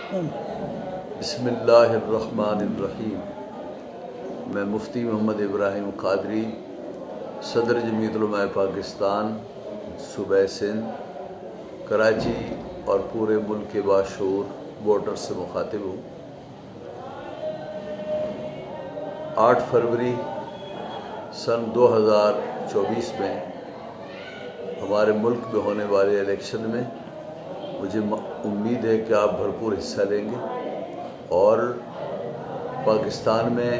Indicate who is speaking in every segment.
Speaker 1: بسم اللہ الرحمن الرحیم۔ میں مفتی محمد ابراہیم قادری، صدر جمعیت علماء پاکستان صوبہ سندھ کراچی اور پورے ملک کے باشعور ووٹر سے مخاطب ہوں۔ 8 فروری سن 2024 میں ہمارے ملک میں ہونے والے الیکشن میں مجھے امید ہے کہ آپ بھرپور حصہ لیں گے اور پاکستان میں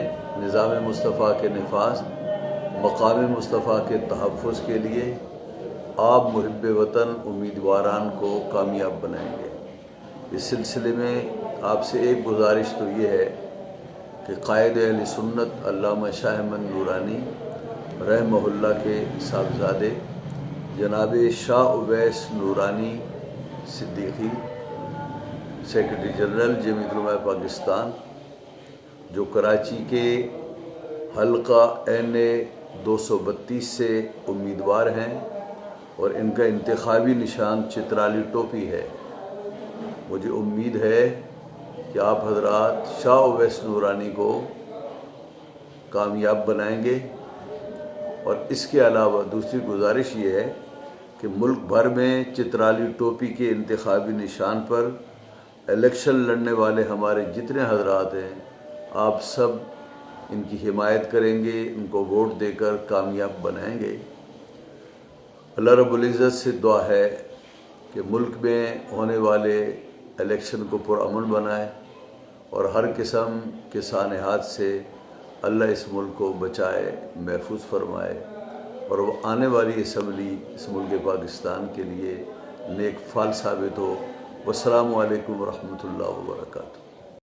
Speaker 1: نظام مصطفیٰ کے نفاذ، مقام مصطفیٰ کے تحفظ کے لیے آپ محب وطن امیدواران کو کامیاب بنائیں گے۔ اس سلسلے میں آپ سے ایک گزارش تو یہ ہے کہ قائد اہل سنت علامہ شاہ احمد نورانی رحمہ اللہ کے صاحبزادے جناب شاہ اویس نورانی صدیقی، سیکرٹری جنرل جمعیت علماء پاکستان، جو کراچی کے حلقہ NA 232 سے امیدوار ہیں اور ان کا انتخابی نشان چترالی ٹوپی ہے، مجھے امید ہے کہ آپ حضرات شاہ اویس نورانی کو کامیاب بنائیں گے۔ اور اس کے علاوہ دوسری گزارش یہ ہے کہ ملک بھر میں چترالی ٹوپی کے انتخابی نشان پر الیکشن لڑنے والے ہمارے جتنے حضرات ہیں، آپ سب ان کی حمایت کریں گے، ان کو ووٹ دے کر کامیاب بنائیں گے۔ اللہ رب العزت سے دعا ہے کہ ملک میں ہونے والے الیکشن کو پرامن بنائے اور ہر قسم کے سانحات سے اللہ اس ملک کو بچائے، محفوظ فرمائے اور وہ آنے والی اسمبلی اس ملک پاکستان کے لیے نیک فال ثابت ہو۔ والسلام علیکم ورحمۃ اللہ وبرکاتہ۔